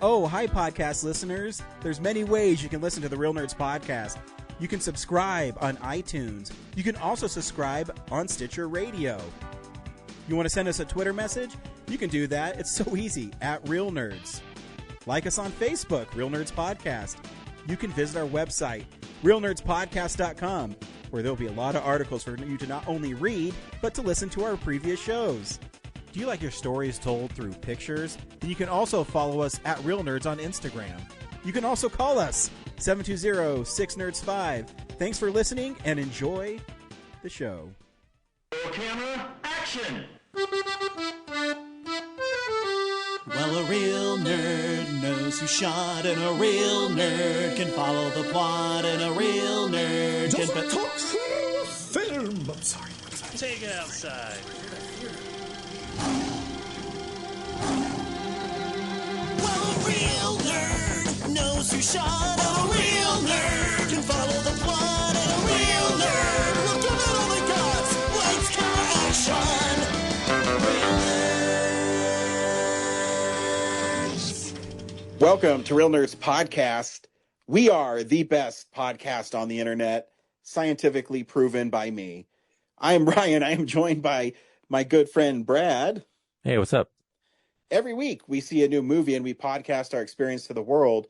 Oh, hi, podcast listeners. There's many ways you can listen to the Real Nerds podcast. You can subscribe on iTunes. You can also subscribe on Stitcher Radio. You want to send us a Twitter message? You can do that. It's so easy, at Real Nerds. Like us on Facebook, Real Nerds Podcast. You can visit our website, realnerdspodcast.com, where there'll be a lot of articles for you to not only read, but to listen to our previous shows. Do you like your stories told through pictures? Then you can also follow us at Real Nerds on Instagram. You can also call us, 720-6nerds5. Thanks for listening and enjoy the show. Camera, action! Well, a real nerd knows who shot, and a real nerd can follow the plot, and a real nerd can... talk film! I'm sorry. Take it outside. Well, a real nerd knows who shot, and a real nerd can follow the plot, and a real nerd will give it all they got. Lights, camera, action! Real nerds. Welcome to Real Nerds Podcast. We are the best podcast on the internet, scientifically proven by me. I am Brian. I am joined by my good friend Brad. Hey, what's up? Every week we see a new movie and we podcast our experience to the world,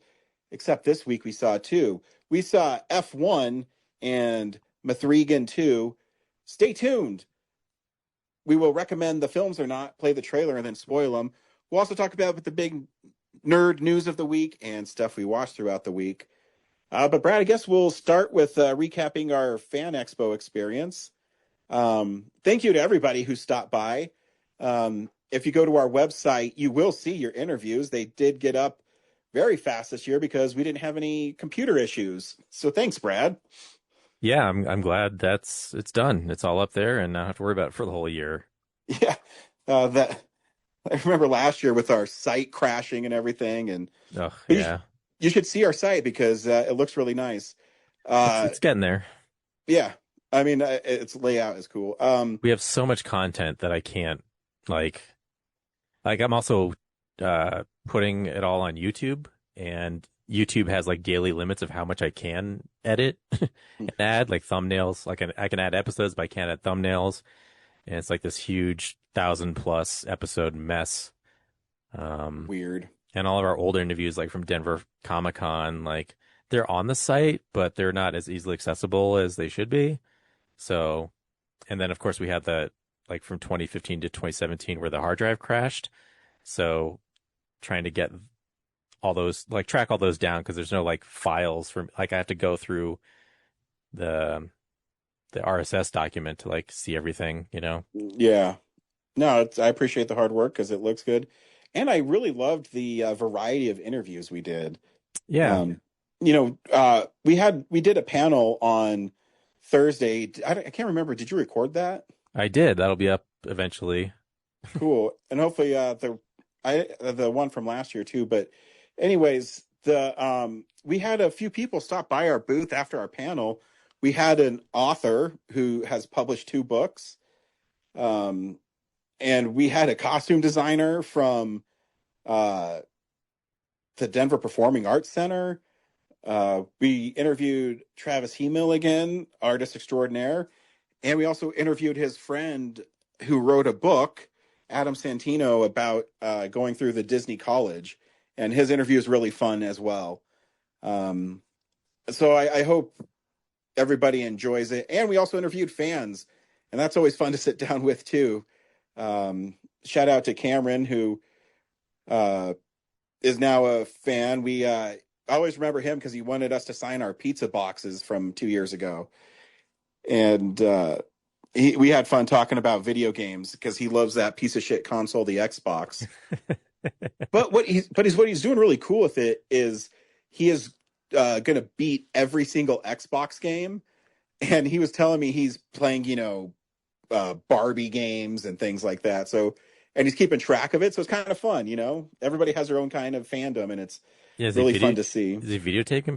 except this week we saw two. We saw F1 and M3gan 2. Stay tuned. We will recommend the films or not, play the trailer, and then spoil them. We'll also talk about the big nerd news of the week and stuff we watched throughout the week. But Brad, I guess we'll start with recapping our Fan Expo experience. Thank you to everybody who stopped by. If you go to our website, you will see your interviews. They did get up very fast this year because we didn't have any computer issues. So thanks, Brad. Yeah, I'm glad it's done. It's all up there, and I don't have to worry about it for the whole year. Yeah, I remember last year with our site crashing and everything. And yeah, you should see our site because it looks really nice. It's getting there. Yeah, I mean, its layout is cool. We have so much content that I can't like I'm also putting it all on YouTube, and YouTube has like daily limits of how much I can edit and add, like thumbnails. Like I can add episodes, but I can't add thumbnails. And it's like this huge 1,000+ episode mess. Weird. And all of our older interviews, like from Denver Comic-Con, like they're on the site, but they're not as easily accessible as they should be. So, and then of course we had the like from 2015 to 2017 where the hard drive crashed. So trying to get all those, like track all those down, because there's no like files from, like I have to go through the RSS document to like see everything, you know? Yeah. No, I appreciate the hard work because it looks good. And I really loved the variety of interviews we did. Yeah. We did a panel on Thursday. I can't remember. Did you record that? I did. That'll be up eventually. Cool. And hopefully the one from last year too. But anyways, we had a few people stop by our booth after our panel. We had an author who has published 2 books. And we had a costume designer from the Denver Performing Arts Center. We interviewed Travis Hemil again, artist extraordinaire. And we also interviewed his friend who wrote a book, Adam Santino, about going through the Disney College. And his interview is really fun as well. So I hope everybody enjoys it. And we also interviewed fans. And that's always fun to sit down with, too. Shout out to Cameron, who is now a fan. I always remember him because he wanted us to sign our pizza boxes from 2 years ago. And we had fun talking about video games because he loves that piece of shit console, the Xbox. But what he's doing really cool with it is he is going to beat every single Xbox game. And he was telling me he's playing, Barbie games and things like that. So, and he's keeping track of it. So it's kind of fun, everybody has their own kind of fandom, and it's really fun to see. Is he videotaping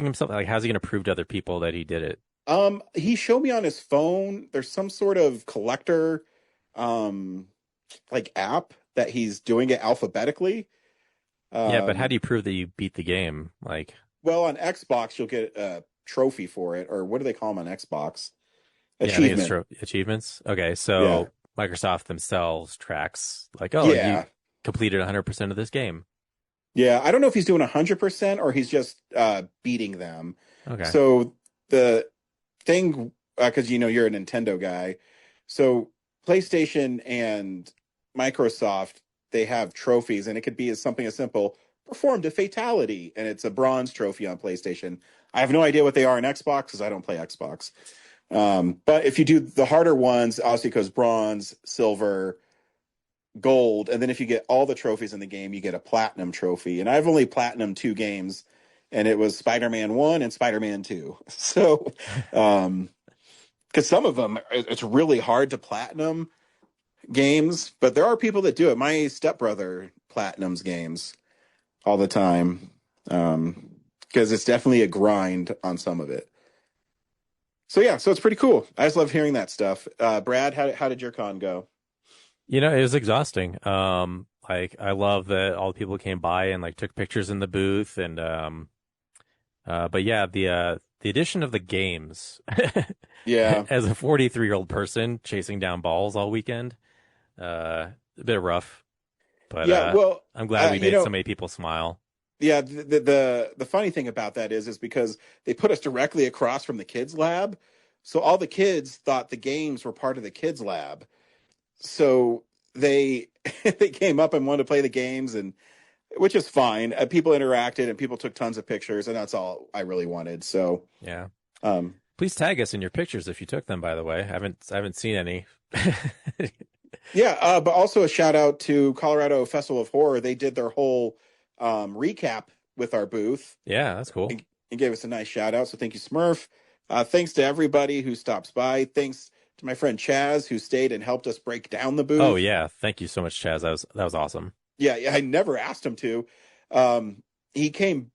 himself? Like, how's he going to prove to other people that he did it? He showed me on his phone. There's some sort of collector, app that he's doing it alphabetically. Yeah, but how do you prove that you beat the game? Like, Well, on Xbox, you'll get a trophy for it, or what do they call them on Xbox? yeah, I think it's Achievement. achievements. Okay, Yeah. so Microsoft themselves tracks like, oh, you Yeah. completed 100% of this game. Yeah. I don't know if he's doing 100% or he's just beating them. Okay. So the thing, because you're a Nintendo guy, so PlayStation and Microsoft, they have trophies, and it could be something as simple performed a fatality, and it's a bronze trophy on PlayStation. I have no idea what they are on Xbox because I don't play Xbox. But if you do the harder ones, obviously it goes bronze, silver, gold, and then if you get all the trophies in the game, you get a platinum trophy. And I've only platinum 2 games, and it was Spider-Man 1 and Spider-Man 2. So, because some of them, it's really hard to platinum games, but there are people that do it. My stepbrother platinums games all the time, because it's definitely a grind on some of it. So yeah, so it's pretty cool. I just love hearing that stuff. Brad, how did your con go? It was exhausting. Like I love that all the people came by and like took pictures in the booth and but yeah, the addition of the games Yeah, as a 43-year-old person chasing down balls all weekend, a bit rough, but yeah. Well, I'm glad we made so many people smile. yeah. The funny thing about that is because they put us directly across from the kids lab, so all the kids thought the games were part of the kids lab. So they they came up and wanted to play the games, and which is fine. People interacted and people took tons of pictures, and that's all I really wanted. So Yeah. um, Please tag us in your pictures if you took them, by the way. I haven't seen any. yeah, but also a shout out to Colorado Festival of Horror. They did their whole recap with our booth Yeah, that's cool. and gave us a nice shout out. So thank you, Smurf. Thanks to everybody who stops by. Thanks to my friend Chaz who stayed and helped us break down the booth. Oh yeah, thank you so much, Chaz. That was awesome. Yeah, I never asked him to. He came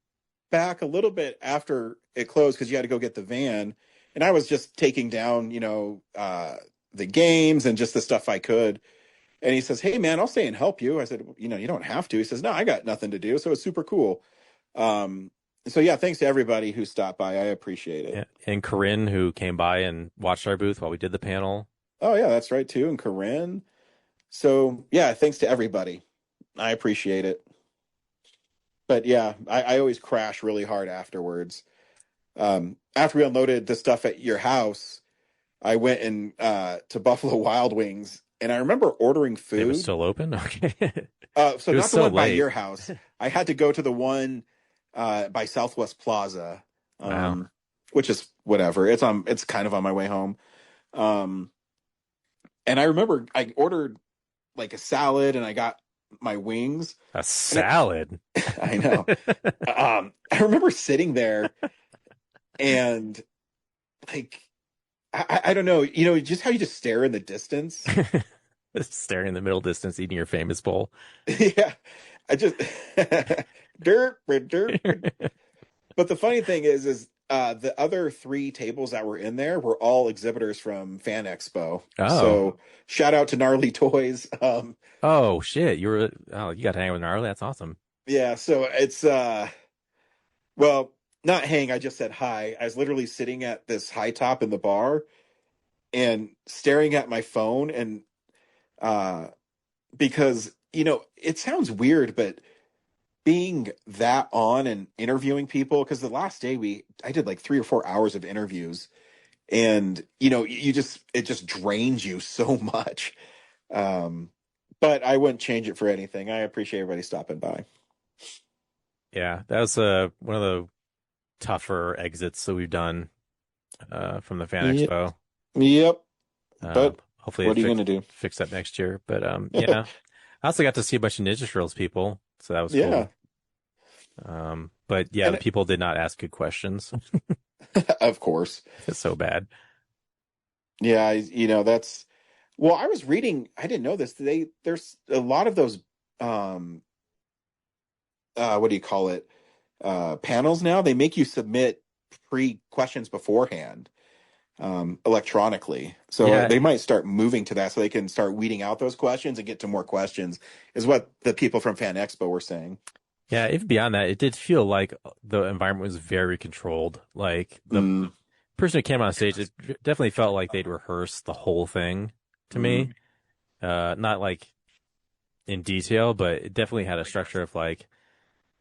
back a little bit after it closed because you had to go get the van, and I was just taking down, the games and just the stuff I could. And he says, "Hey, man, I'll stay and help you." I said, "You don't have to." He says, "No, I got nothing to do." So it's super cool. So yeah, thanks to everybody who stopped by. I appreciate it. Yeah. And Corinne, who came by and watched our booth while we did the panel. Oh yeah, that's right too. And Corinne. So yeah, thanks to everybody. I appreciate it. But yeah, I always crash really hard afterwards. After we unloaded the stuff at your house, I went and to Buffalo Wild Wings, and I remember ordering They were food. still open? Okay. So It was not the so one by late. your house. I had to go to the one by Southwest Plaza, Wow. which is whatever. It's kind of on my way home. Um, and I remember I ordered like a salad, and I got my wings. A salad. I know. I remember sitting there and like I don't know, just how you just stare in the distance. Staring in the middle distance, eating your famous bowl. Yeah, I just dirt, dirt. But the funny thing is the other 3 tables that were in there were all exhibitors from Fan Expo. Oh. So shout out to Gnarly Toys. Oh shit! You got to hang out with Gnarly. That's awesome. Yeah, so it's well, not hang, I just said hi. I was literally sitting at this high top in the bar and staring at my phone, and because it sounds weird, but being that on and interviewing people, because the last day I did like 3 or 4 hours of interviews, and it just drains you so much. But I wouldn't change it for anything. I appreciate everybody stopping by. Yeah, that was one of the tougher exits that we've done from the Fan Yep. Expo. Yep. But hopefully, what are you going to do? fix that next year. But yeah, I also got to see a bunch of Ninja Turtles people, so that was Yeah. cool. But yeah, the people did not ask good questions. Of course. It's so bad. Yeah, that's well, I was reading, I didn't know this. There's a lot of those what do you call it? Panels now. They make you submit pre-questions beforehand electronically. So Yeah. they might start moving to that so they can start weeding out those questions and get to more questions, is what the people from Fan Expo were saying. Yeah, even beyond that, it did feel like the environment was very controlled. Like the person who came on stage, it definitely felt like they'd rehearsed the whole thing to me. Not like in detail, but it definitely had a structure of like,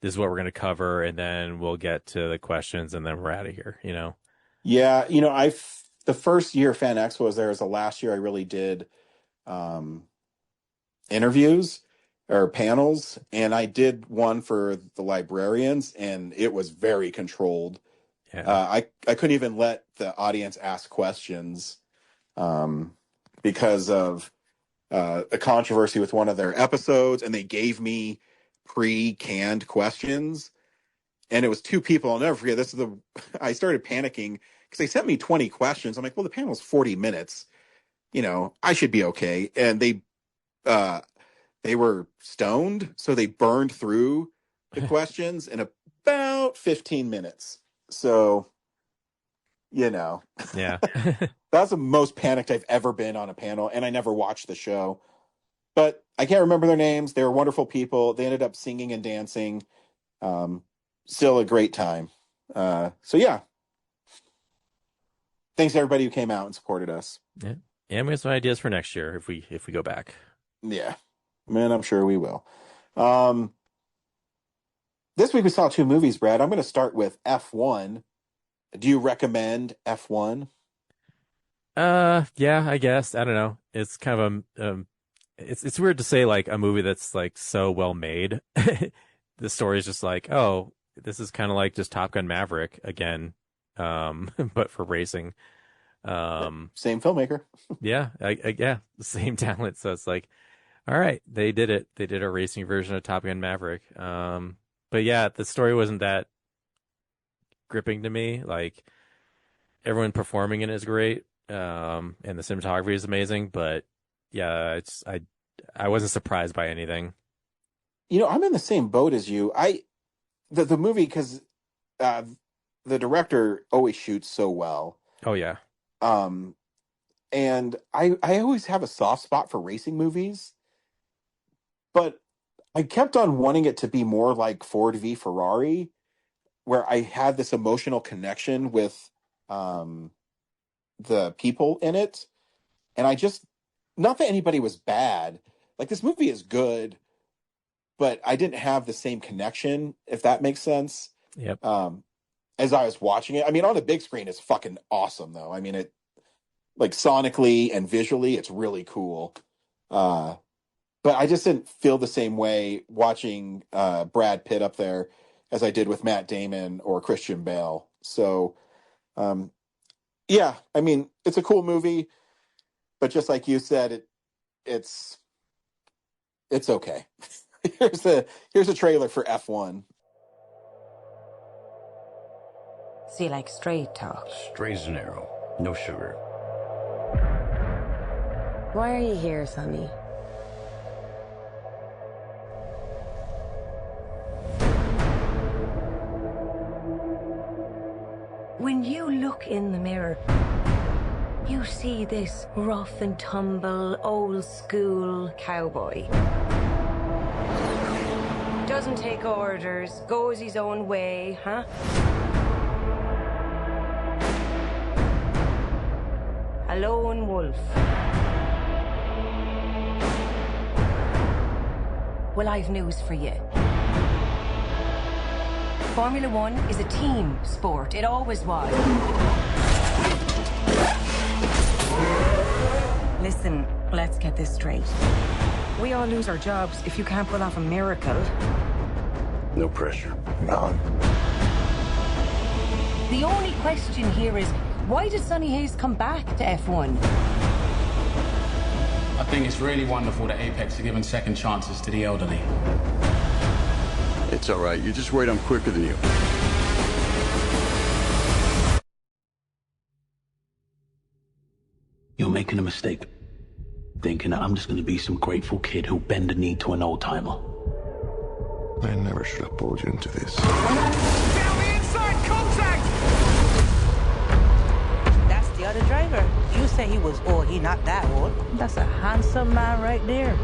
this is what we're going to cover, and then we'll get to the questions, and then we're out of here, you know? Yeah, the first year Fan Expo was there was the last year I really did interviews or panels, and I did one for the librarians, and it was very controlled. Yeah. I couldn't even let the audience ask questions because of a controversy with one of their episodes, and they gave me pre-canned questions, and it was two people. I'll never forget. I started panicking because they sent me 20 questions. I'm like, well, the panel's 40 minutes. I should be okay. And they were stoned, so they burned through the questions in about 15 minutes. So, Yeah. that's the most panicked I've ever been on a panel, and I never watched the show. But I can't remember their names. They were wonderful people. They ended up singing and dancing. Still a great time. So yeah. Thanks to everybody who came out and supported us. Yeah. And we have some ideas for next year if we go back. Yeah. Man, I'm sure we will. This week we saw 2 movies, Brad. I'm going to start with F1. Do you recommend F1? Yeah, I guess. I don't know. It's kind of it's weird to say like a movie that's like so well made. The story is just like, oh, this is kind of like just Top Gun Maverick again, but for racing. Same filmmaker. Yeah, yeah, the same talent. So it's like, all right, they did it. They did a racing version of Top Gun Maverick. But yeah, the story wasn't that gripping to me. Like everyone performing in it is great, and the cinematography is amazing. But yeah, I wasn't surprised by anything. I'm in the same boat as you. The movie, because the director always shoots so well. Oh yeah. And I always have a soft spot for racing movies, but I kept on wanting it to be more like Ford v Ferrari, where I had this emotional connection with the people in it. And not that anybody was bad. Like, this movie is good, but I didn't have the same connection, if that makes sense. Yep. As I was watching it. I mean, on the big screen, it's fucking awesome, though. I mean, it, like, sonically and visually, it's really cool. But I just didn't feel the same way watching Brad Pitt up there as I did with Matt Damon or Christian Bale. So, yeah, I mean, it's a cool movie, but just like you said, it's okay. Here's a trailer for F1. So you like straight talk? Straight and narrow, no sugar. Why are you here, Sonny? When you look in the mirror, you see this rough and tumble, old school cowboy. Doesn't take orders, goes his own way, huh? A lone wolf. Well, I've news for you. Formula One is a team sport. It always was. Listen, let's get this straight. We all lose our jobs if you can't pull off a miracle. No pressure. None. The only question here is, why did Sonny Hayes come back to F1? I think it's really wonderful that Apex are giving second chances to the elderly. It's all right. You just wait. I'm quicker than you. You're making a mistake. Thinking that I'm just going to be some grateful kid who'll bend the knee to an old timer. I never should have pulled you into this. Down the inside, contact! That's the other driver. You say he was old, he not that old. That's a handsome man right there.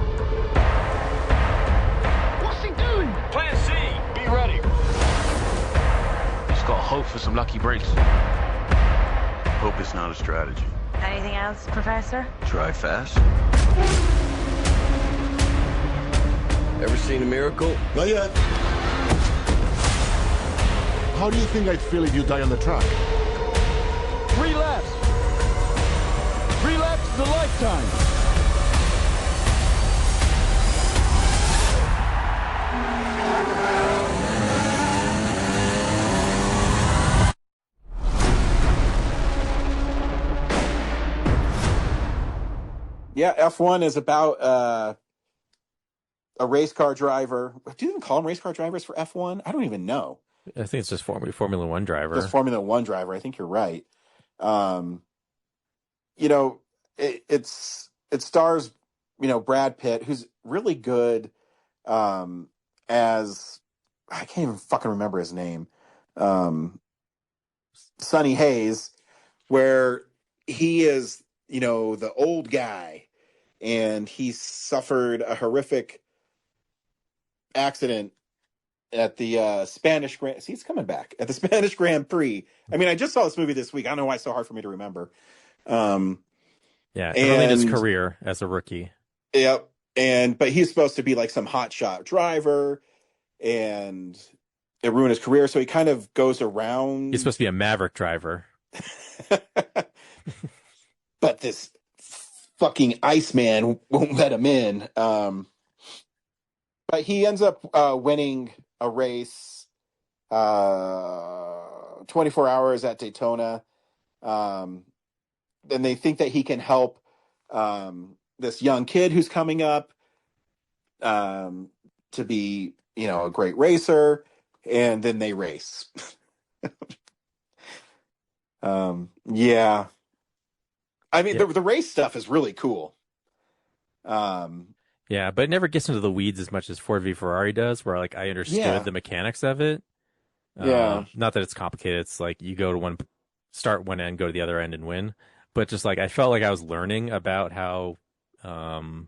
What's he doing? Plan C. hope for some lucky breaks. Hope is not a strategy. Anything else, Professor? Try fast. Ever seen a miracle? Not yet. How do you think I'd feel if you die on the track? 3 laps. 3 laps is a lifetime. Yeah, F1 is about a race car driver. Do you even call them race car drivers for F1? I don't even know. I think it's just Formula One driver. Just Formula One driver. I think you're right. You know, it stars, you know, Brad Pitt, who's really good as I can't even fucking remember his name. Sonny Hayes, where he is, you know, the old guy, and he suffered a horrific accident at the Spanish Grand. See, it's coming back at the Spanish Grand Prix. I mean, I just saw this movie this week. I don't know why it's so hard for me to remember. Yeah, early in his career as a rookie. Yep, but he's supposed to be like some hotshot driver, and it ruined his career. So he kind of goes around. He's supposed to be a maverick driver. But this fucking Iceman won't let him in. But he ends up winning a race 24 hours at Daytona. And they think that he can help this young kid who's coming up to be, you know, a great racer. And then they race. Yeah. I mean, the race stuff is really cool. Yeah, but it never gets into the weeds as much as Ford v Ferrari does, where like I understood the mechanics of it. Not that it's complicated. It's like you go to start one end, go to the other end and win. But just like I felt like I was learning about how Le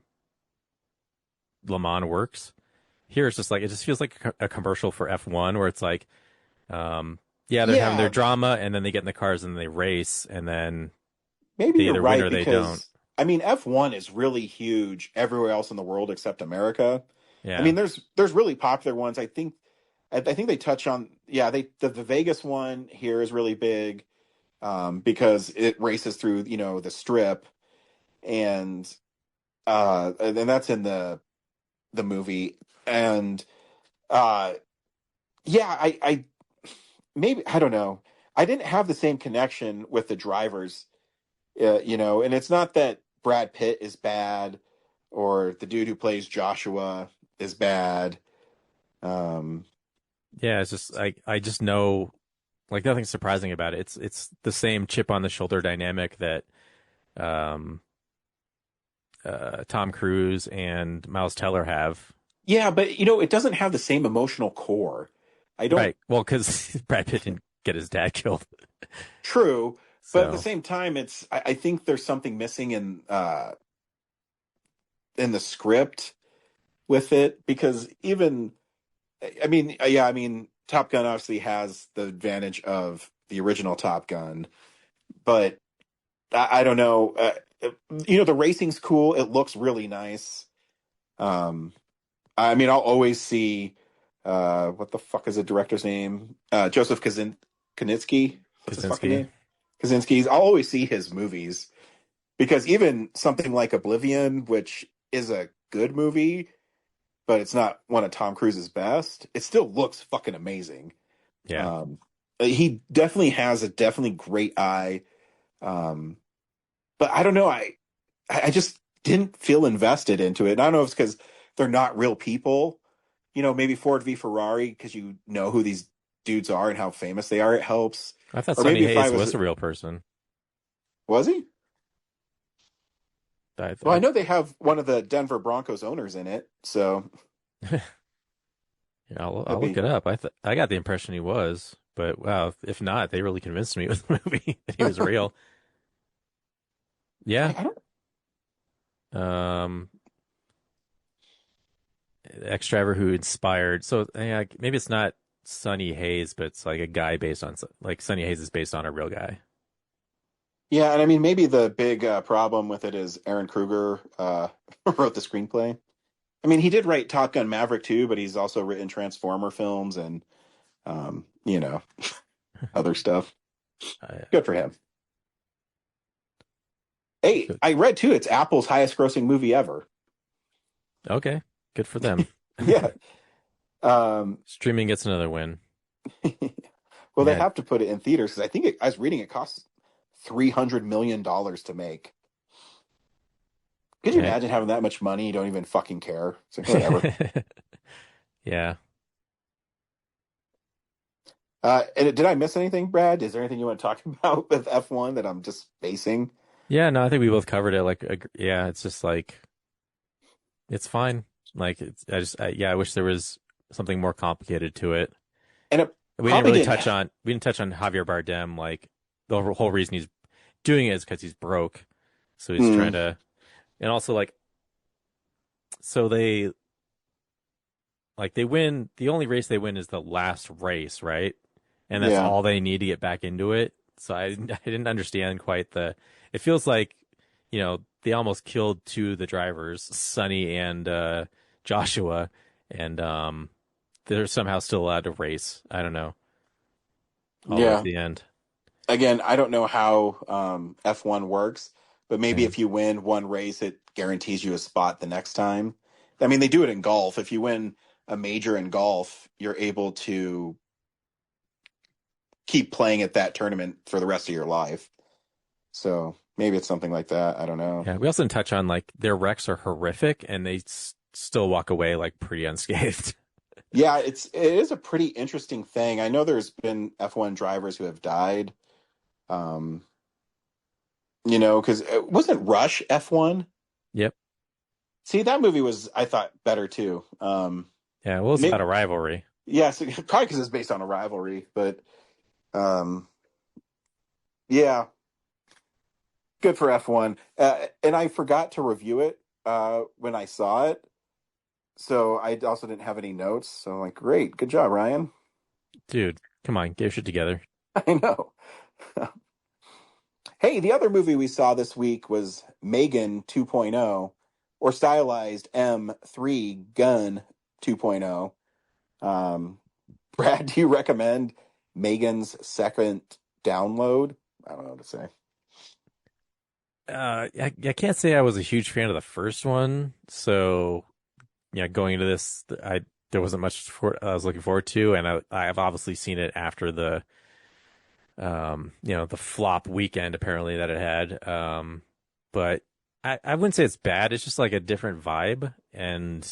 Mans works. Here it's just like it just feels like a commercial for F1 where it's like they're having their drama and then they get in the cars and they race and then maybe they you're either right, win or they don't. I mean, F1 is really huge everywhere else in the world except America. Yeah. I mean, there's really popular ones. I think they touch on the Vegas one here is really big because it races through, you know, the strip, and that's in the movie. And I maybe I don't know. I didn't have the same connection with the drivers. You know, and it's not that Brad Pitt is bad or the dude who plays Joshua is bad. It's just I just know like nothing surprising about it. It's the same chip on the shoulder dynamic that Tom Cruise and Miles Teller have. Yeah, but you know, it doesn't have the same emotional core. I don't. Right. Well, because Brad Pitt didn't get his dad killed. True. So. But at the same time, I think there's something missing in the script with it, because even, I mean, Top Gun obviously has the advantage of the original Top Gun, but I don't know. You know, the racing's cool. It looks really nice. I mean, I'll always see, what the fuck is the director's name? Joseph Kosinski. What's his fucking name? Kaczynski's. I'll always see his movies because even something like Oblivion, which is a good movie, but it's not one of Tom Cruise's best, it still looks fucking amazing. Yeah. He definitely has a great eye. But I don't know. I just didn't feel invested into it. And I don't know if it's because they're not real people. You know, maybe Ford v Ferrari, because you know who these dudes are and how famous they are. It helps. I thought Sonny Hayes was a real person. Was he? Well, I know they have one of the Denver Broncos owners in it, so. Yeah, I'll look it up. I got the impression he was, but wow, if not, they really convinced me with the movie that he was real. Yeah. Ex-driver who inspired. So yeah, maybe it's not Sonny Hayes, but it's like a guy based on like Sonny Hayes is based on a real guy. Yeah, and I mean, maybe the big problem with it is Aaron Kruger wrote the screenplay. I mean, he did write Top Gun Maverick too, but he's also written Transformer films and, other stuff. Good for him. Hey, I read too, it's Apple's highest grossing movie ever. Okay, good for them. Yeah. Streaming gets another win. Well, they have to put it in theaters because I think I was reading it costs $300 million to make. Could you imagine having that much money? You don't even fucking care. It's like, whatever. Yeah. And did I miss anything, Brad? Is there anything you want to talk about with F1 that I'm just spacing? Yeah, no, I think we both covered it. Like, it's just like, it's fine. Like, I wish there was something more complicated to it. And we didn't touch on Javier Bardem. Like, the whole reason he's doing it is because he's broke. So he's trying to, and also like, so they win. The only race they win is the last race, right? And that's all they need to get back into it. So I didn't understand quite it feels like, they almost killed two of the drivers, Sonny and Joshua, and they're somehow still allowed to race. I don't know. At the end. Again, I don't know how F1 works, but maybe if you win one race, it guarantees you a spot the next time. I mean, they do it in golf. If you win a major in golf, you're able to keep playing at that tournament for the rest of your life. So maybe it's something like that. I don't know. Yeah, we also didn't touch on like their wrecks are horrific and they still walk away like pretty unscathed. Yeah, it is a pretty interesting thing. I know there's been F1 drivers who have died. Because it wasn't Rush F1. Yep. See, that movie was, I thought, better too. Well, it's about a rivalry. Yes, probably because it's based on a rivalry, but yeah, good for F1. And I forgot to review it when I saw it, so I also didn't have any notes. So I'm like, great, good job, Ryan. Dude, come on, get your shit together. I know. Hey, the other movie we saw this week was M3gan 2.0, or stylized M3gan 2.0. Brad, do you recommend M3gan's second download? I don't know what to say. I can't say I was a huge fan of the first one, so going into this, there wasn't much I was looking forward to, and I've obviously seen it after the the flop weekend apparently that it had. But I wouldn't say it's bad. It's just like a different vibe, and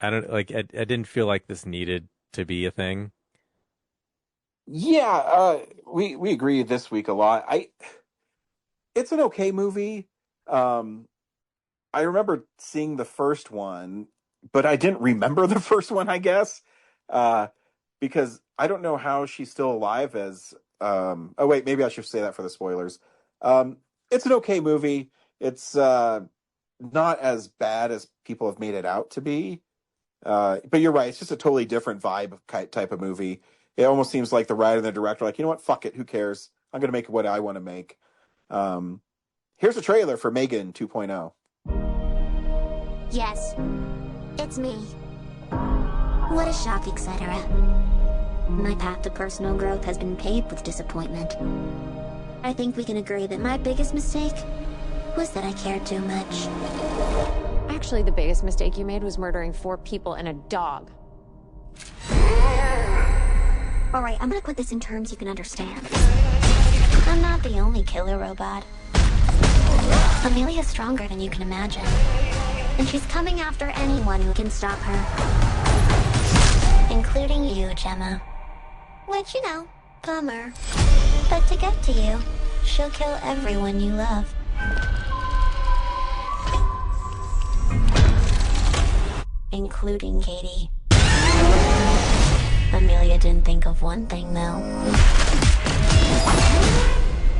I don't like. I didn't feel like this needed to be a thing. Yeah, we agree this week a lot. It's an okay movie. I remember seeing the first one, but I didn't remember the first one, I guess, because I don't know how she's still alive as. Oh wait, maybe I should say that for the spoilers. It's an okay movie. It's not as bad as people have made it out to be. But you're right. It's just a totally different vibe type of movie. It almost seems like the writer and the director are like, you know what? Fuck it. Who cares? I'm going to make what I want to make. Here's a trailer for M3gan 2.0. Yes, it's me. What a shock, etc. My path to personal growth has been paved with disappointment. I think we can agree that my biggest mistake was that I cared too much. Actually, the biggest mistake you made was murdering 4 people and a dog. Alright, I'm gonna put this in terms you can understand. I'm not the only killer robot. Amelia's stronger than you can imagine. And she's coming after anyone who can stop her. Including you, Gemma. Which, bummer. But to get to you, she'll kill everyone you love. Including Katie. Amelia didn't think of one thing, though.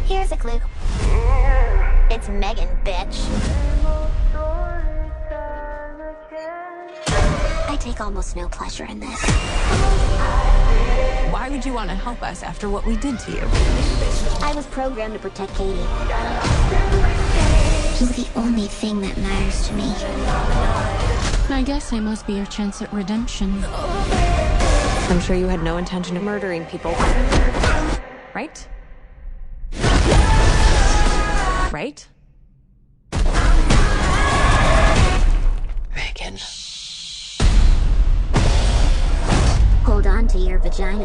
Here's a clue. It's M3gan, bitch. I take almost no pleasure in this. would you want to help us after what we did to you? I was programmed to protect Katie. She's the only thing that matters to me. I guess I must be your chance at redemption. I'm sure you had no intention of murdering people. Right? Right? Megan. Hold on to your vaginas.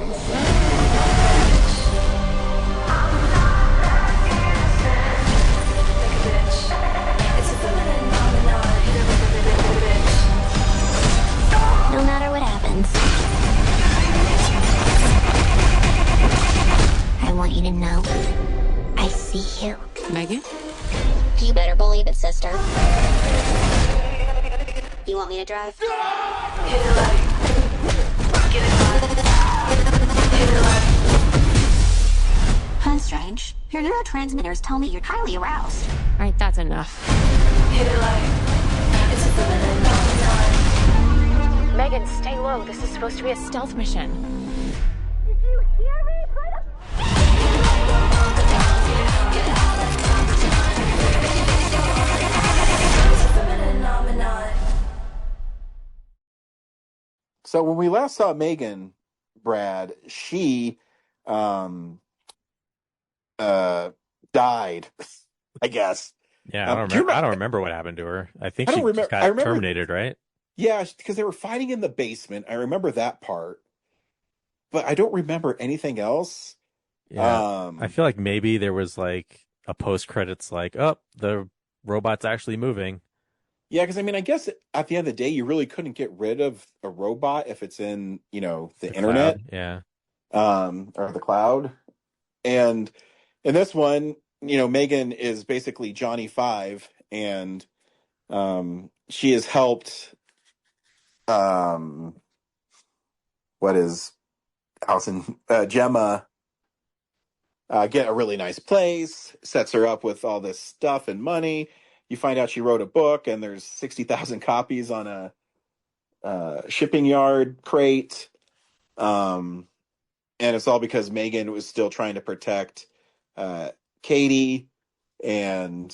No matter what happens, I want you to know I see you. Megan? You better believe it, sister. You want me to drive? Huh, strange. Your neurotransmitters tell me you're highly aroused. All right, that's enough. Megan, stay low. This is supposed to be a stealth mission. So when we last saw Megan, Brad, she died, I guess. Yeah, I don't remember what happened to her. I think she just got terminated, right? Yeah, because they were fighting in the basement. I remember that part, but I don't remember anything else. Yeah, I feel like maybe there was like a post credits, like, oh, the robot's actually moving. Yeah, because I mean, I guess at the end of the day, you really couldn't get rid of a robot if it's in, the internet, yeah, or the cloud. And in this one, Megan is basically Johnny Five, and she has helped. What is Allison Gemma get a really nice place, sets her up with all this stuff and money. You find out she wrote a book, and there's 60,000 copies on a shipping yard crate. And it's all because Megan was still trying to protect Katie, and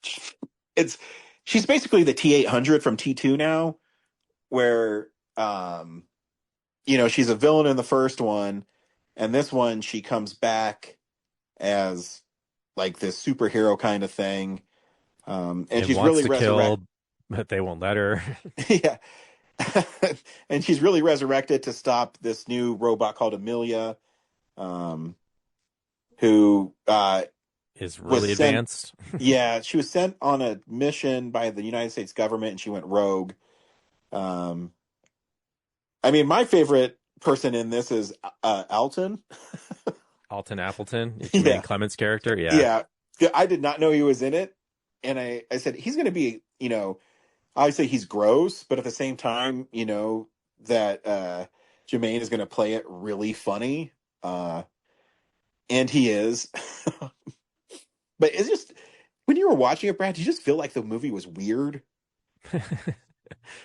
she's basically the T-800 from T2 now, where she's a villain in the first one, and this one she comes back as like this superhero kind of thing. And she's wants really to kill, but they won't let her. Yeah. And she's really resurrected to stop this new robot called Amelia, who is really advanced. Yeah, she was sent on a mission by the United States government, and she went rogue. I mean, my favorite person in this is Alton. Alton Appleton, Jermaine Clement's character. Yeah. I did not know he was in it. And I said, he's going to be, obviously he's gross, but at the same time, that Jermaine is going to play it really funny. And he is. But it's just, when you were watching it, Brad, you just feel like the movie was weird.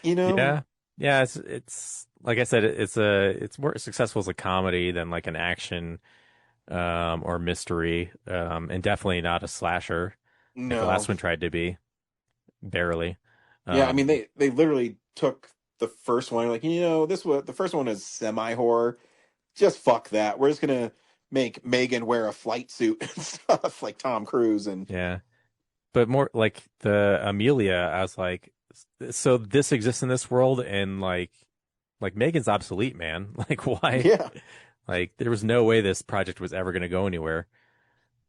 Yeah. Yeah. It's like I said, it's more successful as a comedy than like an action or mystery, and definitely not a slasher. No. Like the last one tried to be, barely. Yeah, I mean, they literally took the first one, like, the first one is semi-horror. Just fuck that. We're just gonna make Megan wear a flight suit and stuff like Tom Cruise. And yeah, but more like the Amelia, I was like, so this exists in this world, and like Megan's obsolete, man. Like, why? Yeah. Like, there was no way this project was ever going to go anywhere.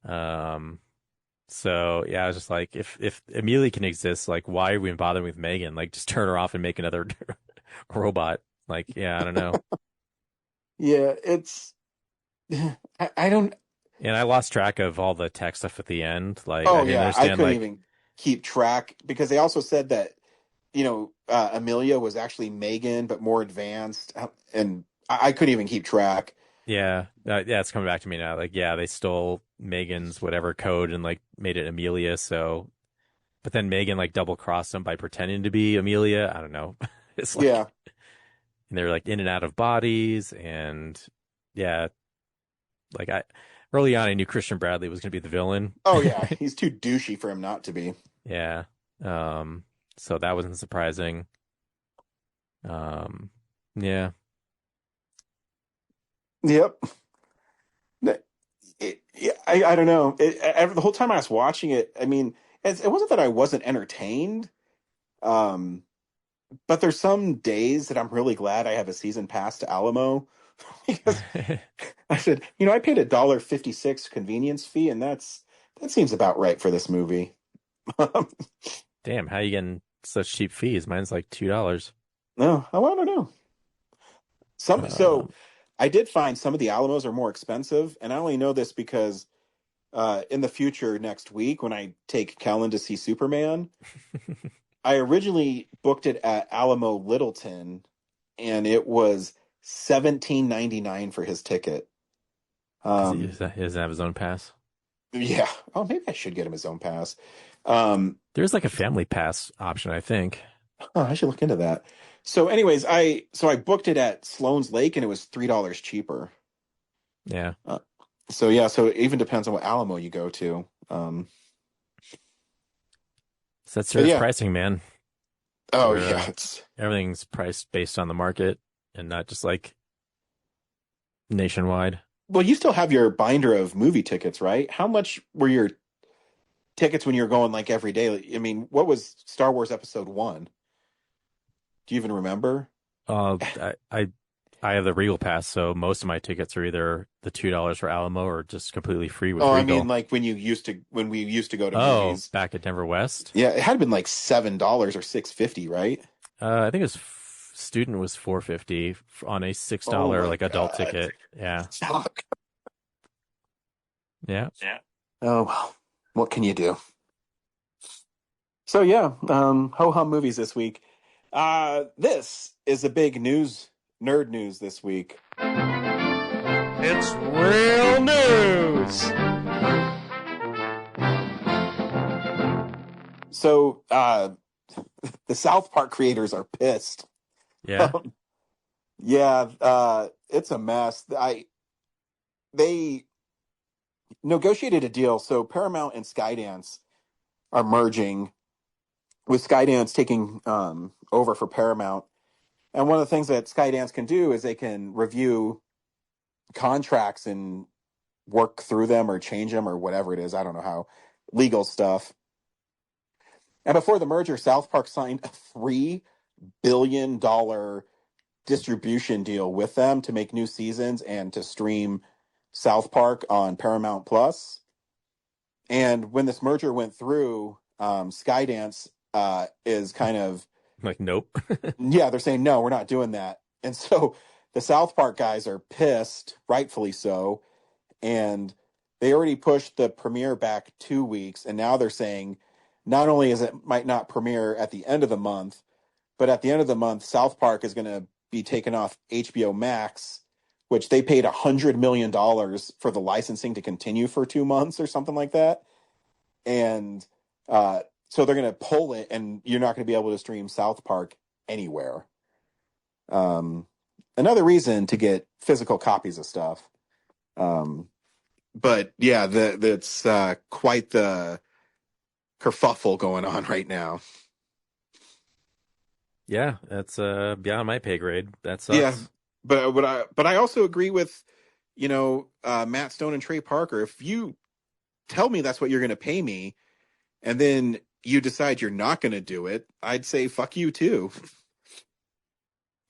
So yeah, I was just like, if Amelia can exist, like, why are we bothering with Megan? Like, just turn her off and make another robot. Like, yeah, I don't know. Yeah, it's I don't. And I lost track of all the tech stuff at the end. Like, Oh I didn't yeah, I understand, couldn't even keep track, because they also said that Amelia was actually Megan but more advanced, and I couldn't even keep track. Yeah, it's coming back to me now. Like, yeah, they stole Megan's whatever code and like made it Amelia. So, but then Megan like double crossed them by pretending to be Amelia. I don't know. It's like, and they're like in and out of bodies, and yeah, like early on I knew Christian Bradley was going to be the villain. Oh yeah, he's too douchey for him not to be. Yeah. So that wasn't surprising. Yeah. Yep. I don't know. The whole time I was watching it, I mean, it wasn't that I wasn't entertained. But there's some days that I'm really glad I have a season pass to Alamo because I said, I paid $1.56 convenience fee, and that seems about right for this movie. Damn, how you getting such cheap fees? Mine's like $2. No, I don't know. So I did find some of the Alamos are more expensive, and I only know this because in the future next week when I take Kellen to see Superman, I originally booked it at Alamo Littleton, and it was $17.99 for his ticket. He doesn't have his own pass. Yeah. Oh, maybe I should get him his own pass. There's like a family pass option, I think. Oh, I should look into that. So, anyways, I booked it at Sloan's Lake, and it was $3 cheaper. Yeah. So it even depends on what Alamo you go to. So that's serious pricing, man. Oh, yeah. Everything's priced based on the market and not just like nationwide. Well, you still have your binder of movie tickets, right? How much were your tickets when you were going like every day? I mean, what was Star Wars Episode 1? Do you even remember? I have the Regal pass, so most of my tickets are either the $2 for Alamo or just completely free with Regal. I mean, like when we used to go to movies back at Denver West. Yeah, it had been like $7 or $6.50, right? I think it was student was $4.50 on a $6 adult ticket. Yeah. Fuck. Yeah. Oh well, what can you do? So yeah, ho hum movies this week. This is a big nerd news this week. It's real news. So, the South Park creators are pissed. Yeah. It's a mess. They negotiated a deal. So Paramount and Skydance are merging, with Skydance taking over for Paramount. And one of the things that Skydance can do is they can review contracts and work through them or change them or whatever it is. I don't know how. Legal stuff. And before the merger, South Park signed a $3 billion distribution deal with them to make new seasons and to stream South Park on Paramount Plus. And when this merger went through, Skydance is kind of like, nope. Yeah, they're saying, no, we're not doing that. And so the South Park guys are pissed, rightfully so. And they already pushed the premiere back 2 weeks. And now they're saying not only is it might not premiere at the end of the month, but at the end of the month, South Park is going to be taken off HBO Max, which they paid $100 million for the licensing to continue for 2 months or something like that. And so they're going to pull it, and you're not going to be able to stream South Park anywhere. Another reason to get physical copies of stuff. But yeah, that's quite the kerfuffle going on right now. Yeah, that's beyond my pay grade. That sucks. Yeah, but I also agree with Matt Stone and Trey Parker. If you tell me that's what you're going to pay me, and then you decide you're not going to do it, I'd say fuck you too.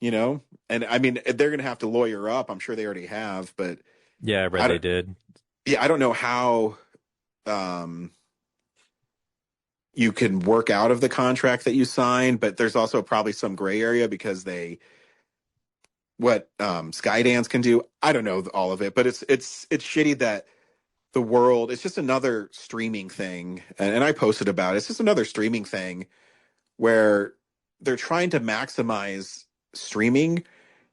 And I mean, they're going to have to lawyer up. I'm sure they already have, but yeah, I read they did. Yeah, I don't know how you can work out of the contract that you signed, but there's also probably some gray area because what Skydance can do. I don't know all of it, but it's shitty that the world, it's just another streaming thing. And I posted about it. It's just another streaming thing where they're trying to maximize streaming.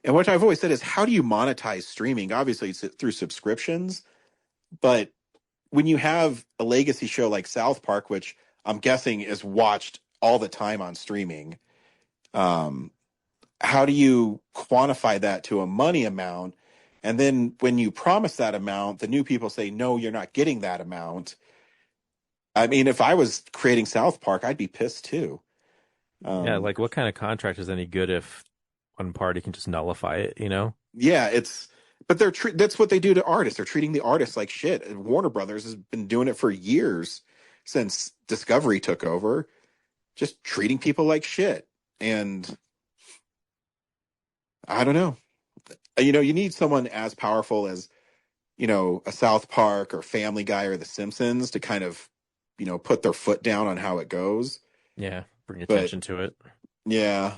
And what I've always said is, how do you monetize streaming? Obviously, it's through subscriptions. But when you have a legacy show like South Park, which I'm guessing is watched all the time on streaming, how do you quantify that to a money amount? And then when you promise that amount, the new people say, no, you're not getting that amount. I mean, if I was creating South Park, I'd be pissed too. Yeah, like what kind of contract is any good if one party can just nullify it, you know? Yeah, but that's what they do to artists. They're treating the artists like shit. And Warner Brothers has been doing it for years since Discovery took over, just treating people like shit. And I don't know. You need someone as powerful as, a South Park or Family Guy or The Simpsons to kind of, put their foot down on how it goes. Yeah, bring attention to it. Yeah.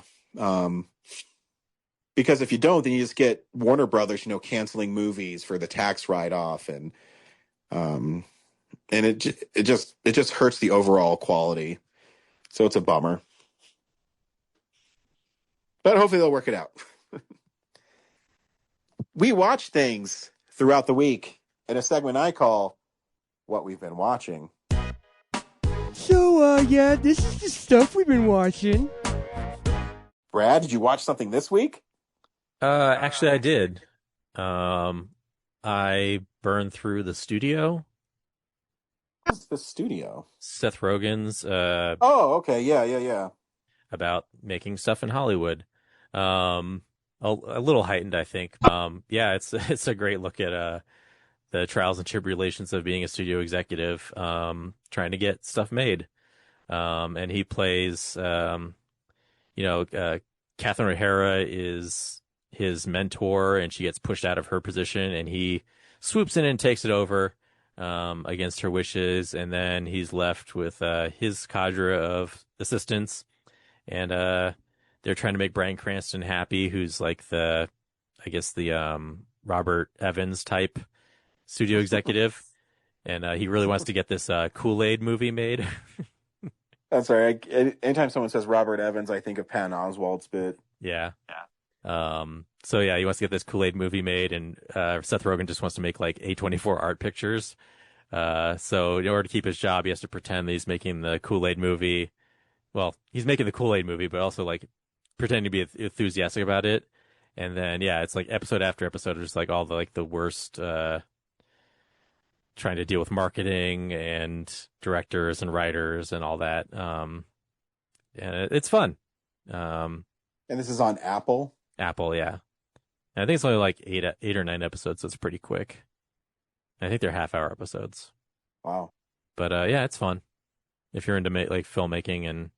Because if you don't, then you just get Warner Brothers, canceling movies for the tax write-off, and it just hurts the overall quality. So it's a bummer. But hopefully they'll work it out. We watch things throughout the week in a segment I call What We've Been Watching. So, yeah, this is the stuff we've been watching. Brad, did you watch something this week? Actually, I did. I burned through The Studio. What's The Studio? Seth Rogen's. Oh, okay. Yeah. About making stuff in Hollywood. A little heightened, I think. Yeah, it's a great look at the trials and tribulations of being a studio executive, trying to get stuff made. And he plays, Catherine O'Hara is his mentor, and she gets pushed out of her position, and he swoops in and takes it over against her wishes, and then he's left with his cadre of assistants, and they're trying to make Bryan Cranston happy, who's like the Robert Evans type studio executive, and he really wants to get this Kool-Aid movie made. That's right. Anytime someone says Robert Evans, I think of Patton Oswalt's bit. Yeah. So yeah, he wants to get this Kool-Aid movie made, and Seth Rogen just wants to make like A24 art pictures. So in order to keep his job, he has to pretend that he's making the Kool-Aid movie. Well, he's making the Kool-Aid movie, but also like pretending to be enthusiastic about it. And then yeah, it's like episode after episode of just like all the worst trying to deal with marketing and directors and writers and all that. And it's fun. And this is on Apple? Apple, yeah. And I think it's only like eight or 9 episodes, so it's pretty quick. I think they're half-hour episodes. Wow. But yeah, it's fun if you're into like filmmaking, and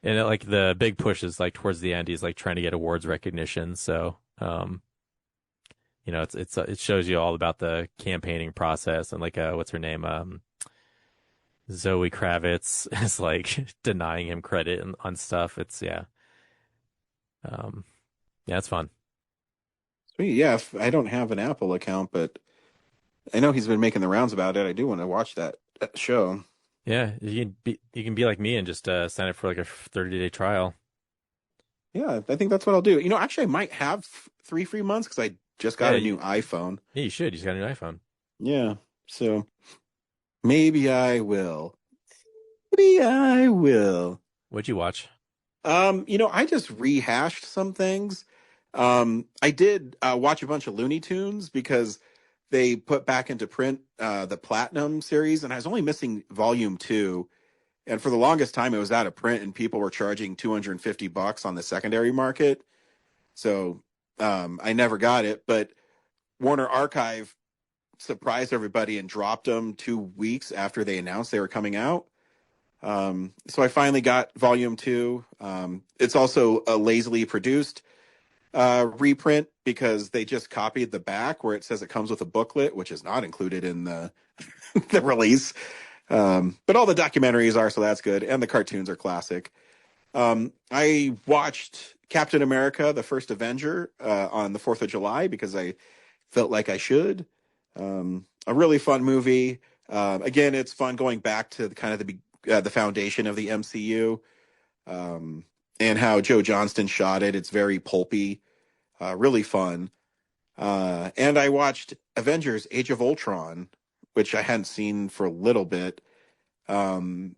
like the big push is like towards the end, he's like trying to get awards recognition. So it shows you all about the campaigning process, and like what's her name, Zoe Kravitz is like denying him credit on stuff. It's yeah, it's fun. Sweet. Yeah, I don't have an Apple account, but I know he's been making the rounds about it. I do want to watch that show. Yeah, you can be like me and just sign up for like a 30-day trial. Yeah, I think that's what I'll do. Actually, I might have 3 free months because I just got a new iPhone. Yeah, you should. You just got a new iPhone. Yeah, so maybe I will. Maybe I will. What'd you watch? I just rehashed some things. I did watch a bunch of Looney Tunes because they put back into print the Platinum series, and I was only missing volume 2. And for the longest time, it was out of print, and people were charging $250 on the secondary market. So I never got it. But Warner Archive surprised everybody and dropped them 2 weeks after they announced they were coming out. So I finally got volume 2. It's also a lazily produced reprint because they just copied the back where it says it comes with a booklet, which is not included in the the release. But all the documentaries are, so that's good. And the cartoons are classic. I watched Captain America, the First Avenger, on the 4th of July because I felt like I should. A really fun movie. Again, it's fun going back to the foundation of the MCU, and how Joe Johnston shot it. It's very pulpy, really fun. And I watched Avengers: Age of Ultron, which I hadn't seen for a little bit. And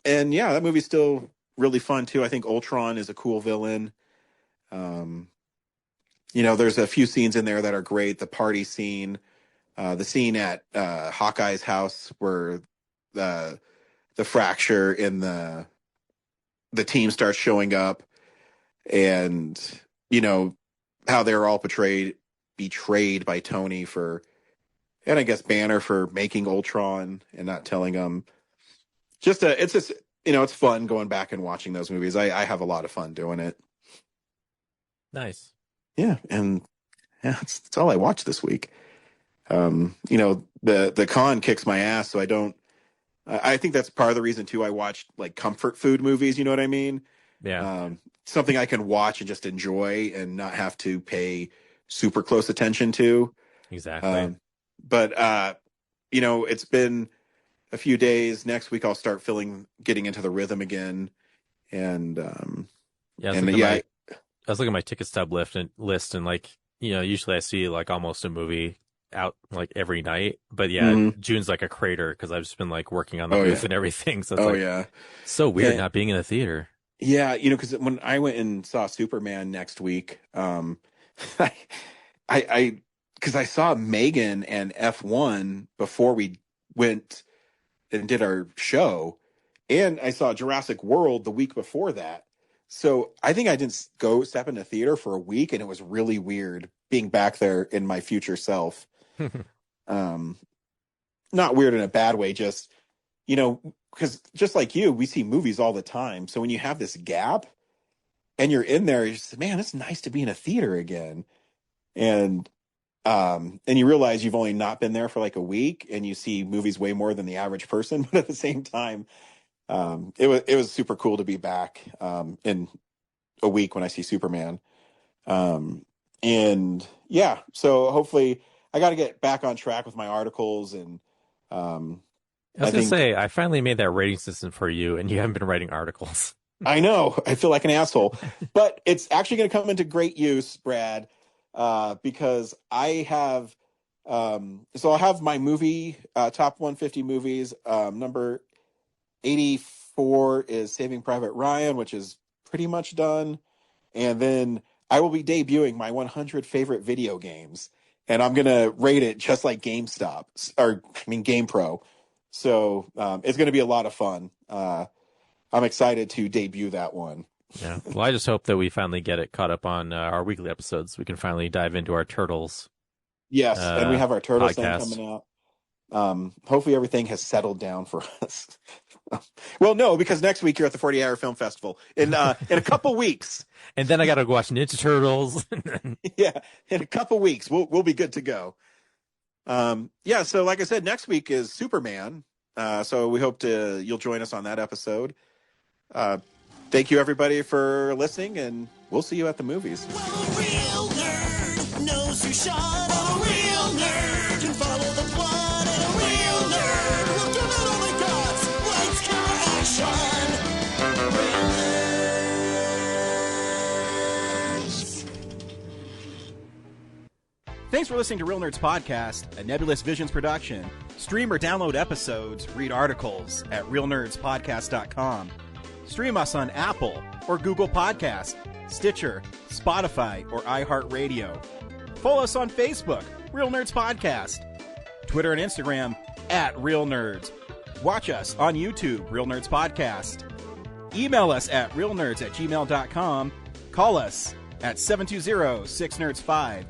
yeah, that movie's still really fun too. I think Ultron is a cool villain. There's a few scenes in there that are great. The party scene, the scene at Hawkeye's house where the fracture in the team starts showing up, and how they're all betrayed by Tony and I guess Banner for making Ultron and not telling them. It's fun going back and watching those movies. I have a lot of fun doing it. Nice. Yeah, and that's all I watched this week. The con kicks my ass, so I don't. I think that's part of the reason too. I watched like comfort food movies. You know what I mean? Yeah. Something I can watch and just enjoy and not have to pay super close attention to. Exactly. But it's been a few days. Next week I'll start getting into the rhythm again. And I was looking at my ticket stub list and like, usually I see like almost a movie out like every night, but June's like a crater because I've just been like working on the booth and everything. So it's so weird not being in a theater. Yeah, because when I went and saw Superman next week, because I saw M3gan and F1 before we went and did our show, and I saw Jurassic World the week before that. So I think I didn't go step into theater for a week, and it was really weird being back there in my future self. Not weird in a bad way, just because just like you, we see movies all the time. So when you have this gap and you're in there, you just, man, it's nice to be in a theater again. And you realize you've only not been there for like a week, and you see movies way more than the average person. But at the same time, it was super cool to be back in a week when I see Superman. And yeah, so hopefully I got to get back on track with my articles. And I was going to say, I finally made that rating system for you, and you haven't been writing articles. I know. I feel like an asshole. But it's actually going to come into great use, Brad, because I have so I'll have my movie top 150 movies. Number 84 is Saving Private Ryan, which is pretty much done. And then I will be debuting my 100 favorite video games. And I'm going to rate it just like GamePro. So it's going to be a lot of fun. I'm excited to debut that one. Yeah. Well, I just hope that we finally get it caught up on our weekly episodes. We can finally dive into our Turtles. Yes, and we have our Turtles podcast thing coming out. Hopefully everything has settled down for us. Well, no, because next week you're at the 40-hour film festival in a couple weeks. And then I got to watch Ninja Turtles. Yeah, in a couple weeks we'll be good to go. Yeah, so like I said, next week is Superman. So we hope you'll join us on that episode. Thank you everybody for listening, and we'll see you at the movies. Well, a real nerd knows who shot. A real nerd can follow the plot. And a real nerd will give it all they got. Lights, camera, action. Real nerds. Thanks for listening to Real Nerds Podcast, a Nebulous Visions production. Stream or download episodes, read articles at realnerdspodcast.com. Stream us on Apple or Google Podcast, Stitcher, Spotify, or iHeartRadio. Follow us on Facebook, Real Nerds Podcast. Twitter and Instagram at Real Nerds. Watch us on YouTube, Real Nerds Podcast. Email us at realnerds@gmail.com. Call us at 720-6nerds5.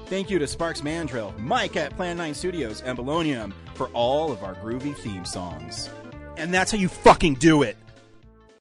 Thank you to Sparks Mandrill, Mike at Plan 9 Studios, and Bolognium for all of our groovy theme songs. And that's how you fucking do it!